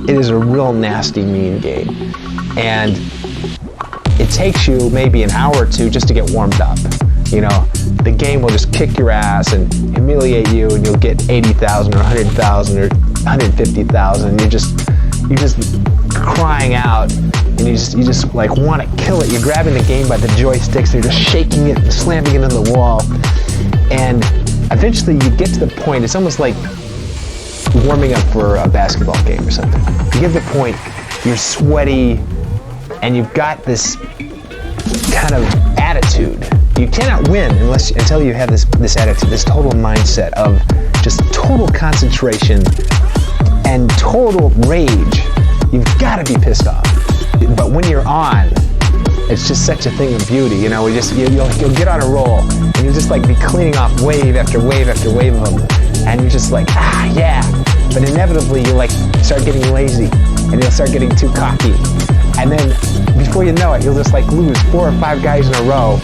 it is a real nasty, mean game. And it takes you maybe an hour or two just to get warmed up. You know, the game will just kick your ass and humiliate you, and you'll get 80,000 or 100,000 or 150,000. You're just crying out, and you just like want to kill it. You're grabbing the game by the joysticks, and you're just shaking it and slamming it into the wall. And eventually you get to the point, it's almost like warming up for a basketball game or something. You get to the point, you're sweaty, and you've got this kind of attitude. You cannot win until you have this attitude, this total mindset of just total concentration and total rage. You've got to be pissed off. But when you're on, it's just such a thing of beauty. You know, you'll get on a roll, and you'll just like be cleaning off wave after wave after wave of them, and you're just like, yeah. But inevitably, you like start getting lazy, and you'll start getting too cocky, and then before you know it, you'll just like lose 4 or 5 guys in a row.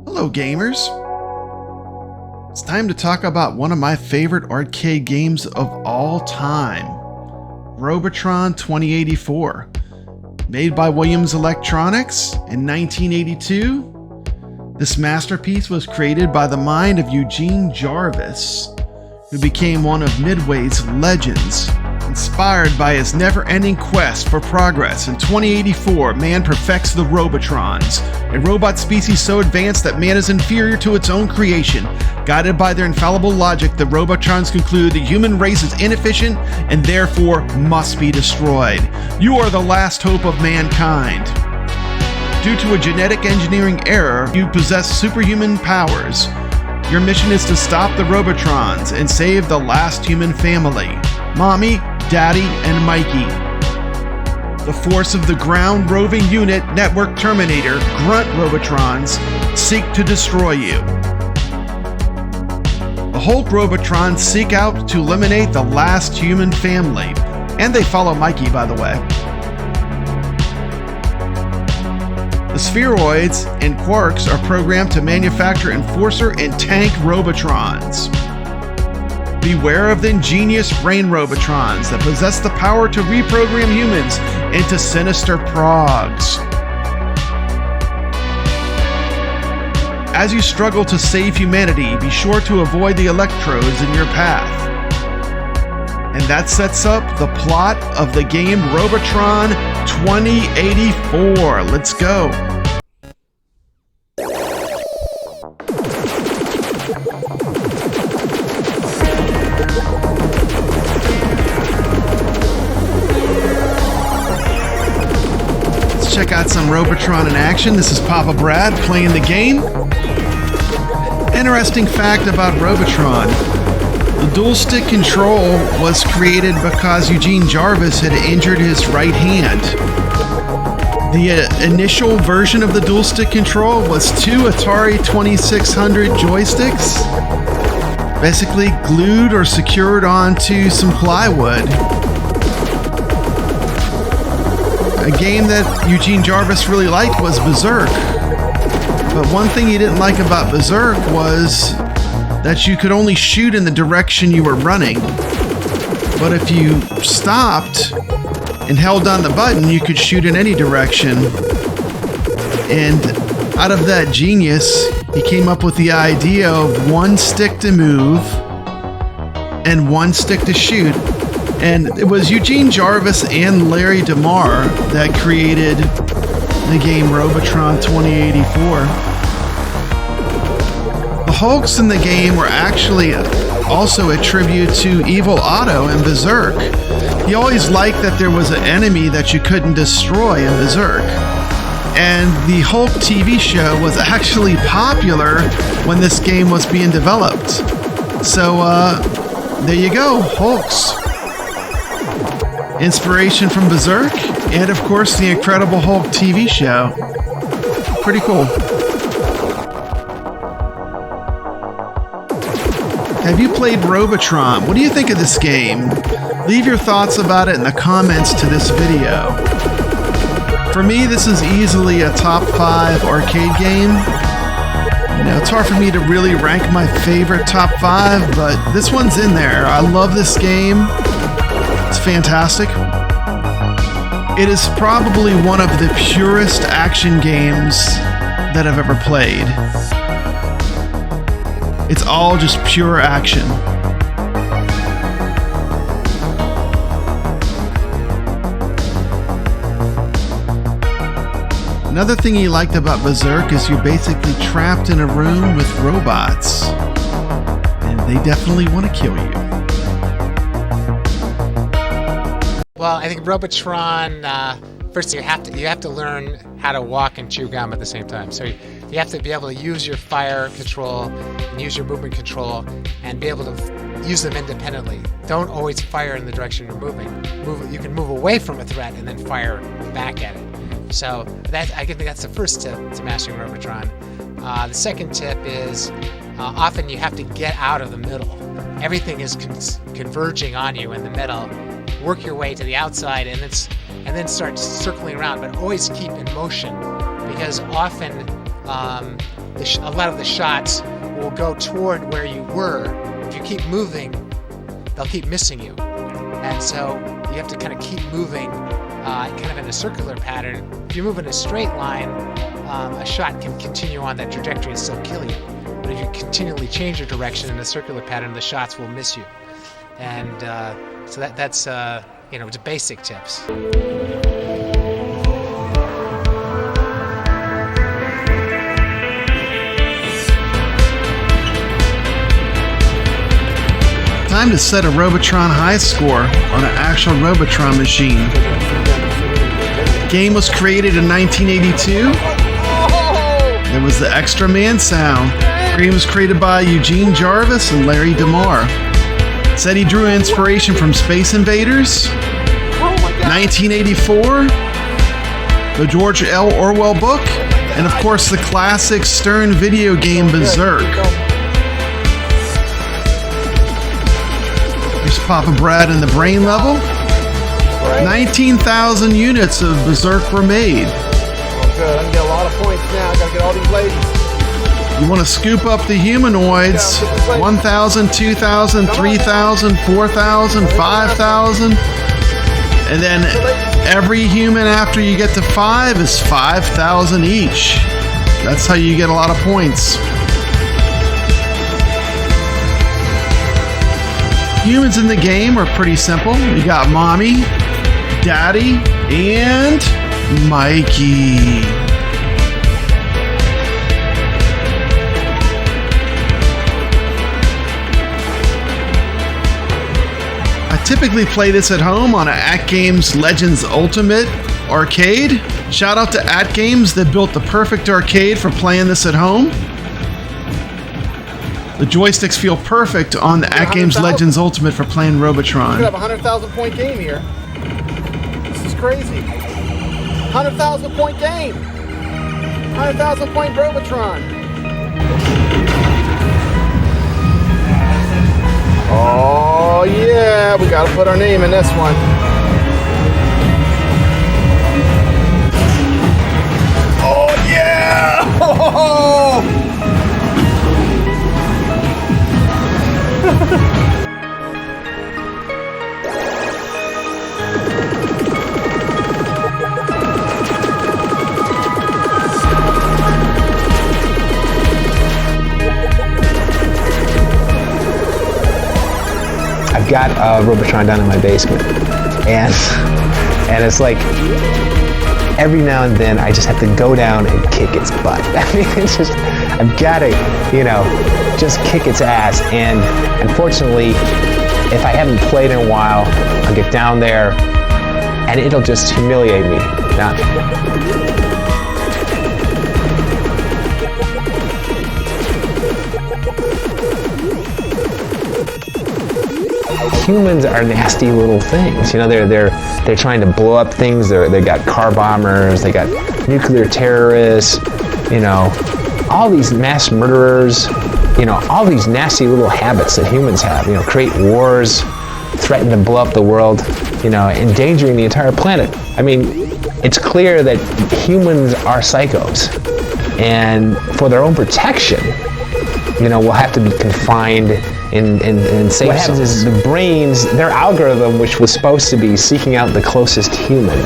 Hello gamers, it's time to talk about one of my favorite arcade games of all time, Robotron 2084. Made by Williams Electronics in 1982, this masterpiece was created by the mind of Eugene Jarvis, who became one of Midway's legends. Inspired by his never-ending quest for progress, in 2084, man perfects the Robotrons, a robot species so advanced that man is inferior to its own creation. Guided by their infallible logic, the Robotrons conclude the human race is inefficient and therefore must be destroyed. You are the last hope of mankind. Due to a genetic engineering error, you possess superhuman powers. Your mission is to stop the Robotrons and save the last human family, Mommy, Daddy, and Mikey. The force of the ground roving unit Network Terminator, Grunt Robotrons, seek to destroy you. The Hulk Robotrons seek out to eliminate the last human family, and they follow Mikey, by the way. The spheroids and quarks are programmed to manufacture Enforcer and Tank Robotrons. Beware of the ingenious brain Robotrons that possess the power to reprogram humans into sinister progs. As you struggle to save humanity, be sure to avoid the electrodes in your path. And that sets up the plot of the game Robotron 2084. Let's go. Check out some Robotron in action. This is papabrad playing the game. Interesting fact about Robotron. The dual stick control was created because Eugene Jarvis had injured his right hand. The initial version of the dual stick control was 2 Atari 2600 joysticks, basically glued or secured onto some plywood. A game that Eugene Jarvis really liked was Berserk. But one thing he didn't like about Berserk was that you could only shoot in the direction you were running. But if you stopped and held down the button, you could shoot in any direction. And out of that genius, he came up with the idea of one stick to move and one stick to shoot. And it was Eugene Jarvis and Larry DeMar that created the game Robotron 2084. The Hulks in the game were actually also a tribute to Evil Otto in Berserk. He always liked that there was an enemy that you couldn't destroy in Berserk. And the Hulk TV show was actually popular when this game was being developed. So, there you go, Hulks. Inspiration from Berserk, and of course the Incredible Hulk TV show. Pretty cool. Have you played Robotron? What do you think of this game? Leave your thoughts about it in the comments to this video. For me, this is easily a top 5 arcade game. You know, it's hard for me to really rank my favorite top 5, but this one's in there. I love this game. It's fantastic. It is probably one of the purest action games that I've ever played. It's all just pure action. Another thing he liked about Berserk is you're basically trapped in a room with robots, and they definitely want to kill you. Well, I think Robotron, first you have to learn how to walk and chew gum at the same time. So you have to be able to use your fire control and use your movement control and be able to use them independently. Don't always fire in the direction you're moving. You can move away from a threat and then fire back at it. So I think that's the first tip to mastering Robotron. The second tip is often you have to get out of the middle. Everything is converging on you in the middle. Work your way to the outside and then start circling around, but always keep in motion, because often a lot of the shots will go toward where you were. If you keep moving, they'll keep missing you, and so you have to kind of keep moving kind of in a circular pattern. If you move in a straight line, a shot can continue on that trajectory and still kill you. But if you continually change your direction in a circular pattern, the shots will miss you. And so that's the basic tips. Time to set a Robotron high score on an actual Robotron machine. The game was created in 1982. There was the Extra Man sound. The game was created by Eugene Jarvis and Larry DeMar. Said he drew inspiration from Space Invaders, 1984, the George L. Orwell book, and of course the classic Stern video game Berserk. Here's papabrad in the brain level. 19,000 units of Berserk were made. Oh, good. I can get a lot of points now. I gotta get all these ladies. You want to scoop up the humanoids. 1,000, 2,000, 3,000, 4,000, 5,000. And then every human after you get to 5 is 5,000 each. That's how you get a lot of points. Humans in the game are pretty simple. You got Mommy, Daddy, and Mikey. I typically play this at home on an AtGames Legends Ultimate arcade. Shout out to AtGames that built the perfect arcade for playing this at home. The joysticks feel perfect on the AtGames Legends Ultimate for playing Robotron. We could have a 100,000 point game here. This is crazy. 100,000 point game. 100,000 point Robotron. Oh yeah, we gotta put our name in this one. Oh yeah! Oh! I've got Robotron down in my basement, and it's like every now and then I just have to go down and kick its butt. I mean, it's just, I've got to, just kick its ass. And unfortunately, if I haven't played in a while, I'll get down there and it'll just humiliate me. Now, humans are nasty little things. They're trying to blow up things. They got car bombers. They got nuclear terrorists. All these mass murderers. you know, all these nasty little habits that humans have, you know, create wars, threaten to blow up the world, you know, endangering the entire planet. I mean, it's clear that humans are psychos, and for their own protection, you know, we'll have to be confined in safe. What happens is the brains, their algorithm, which was supposed to be seeking out the closest human,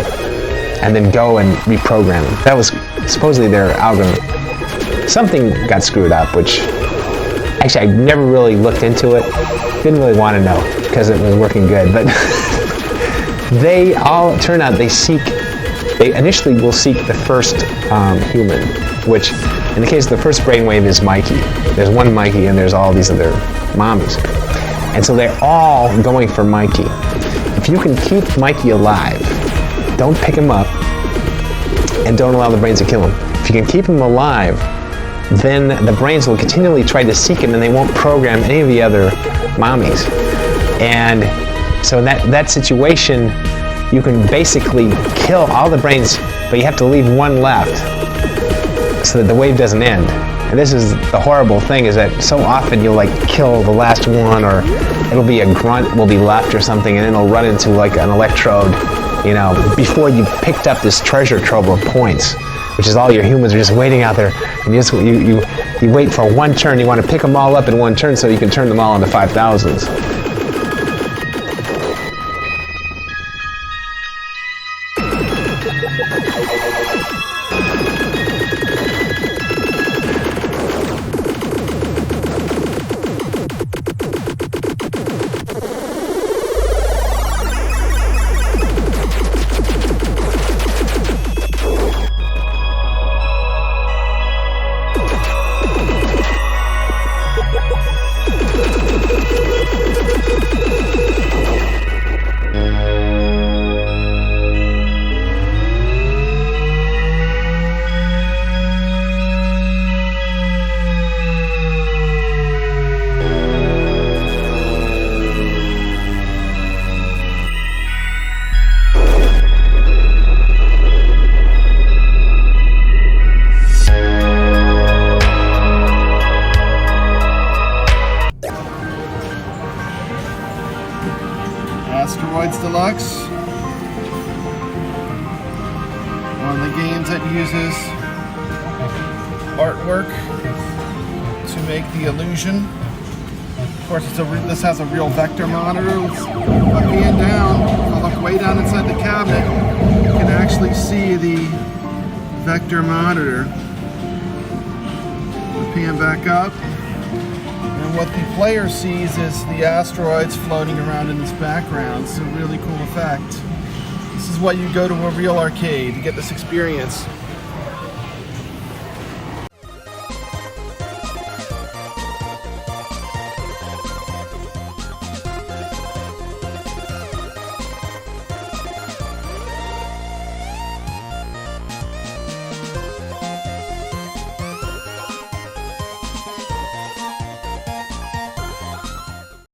and then go and reprogram them. That was supposedly their algorithm. Something got screwed up, which actually I never really looked into it. Didn't really want to know because it was working good, but they all turn out they initially will seek the first human, which in the case of the first brainwave is Mikey. There's one Mikey and there's all these other mommies. And so they're all going for Mikey. If you can keep Mikey alive, don't pick him up and don't allow the brains to kill him. If you can keep him alive, then the brains will continually try to seek him and they won't program any of the other mommies. And so in that situation, you can basically kill all the brains, but you have to leave one left so that the wave doesn't end. And this is the horrible thing, is that so often you'll like kill the last one, or it'll be a grunt will be left or something, and then it'll run into like an electrode, you know, before you picked up this treasure trove of points, which is all your humans are just waiting out there, and you wait for one turn. You want to pick them all up in one turn so you can turn them all into 5,000s. Deluxe, one of the games that uses artwork to make the illusion. Of course, this has a real vector monitor. Let's look and down. If I look way down inside the cabinet, you can actually see the vector monitor. We'll pan back up. And what the player sees is the asteroids floating around in this background. It's a really cool effect. This is why you go to a real arcade to get this experience.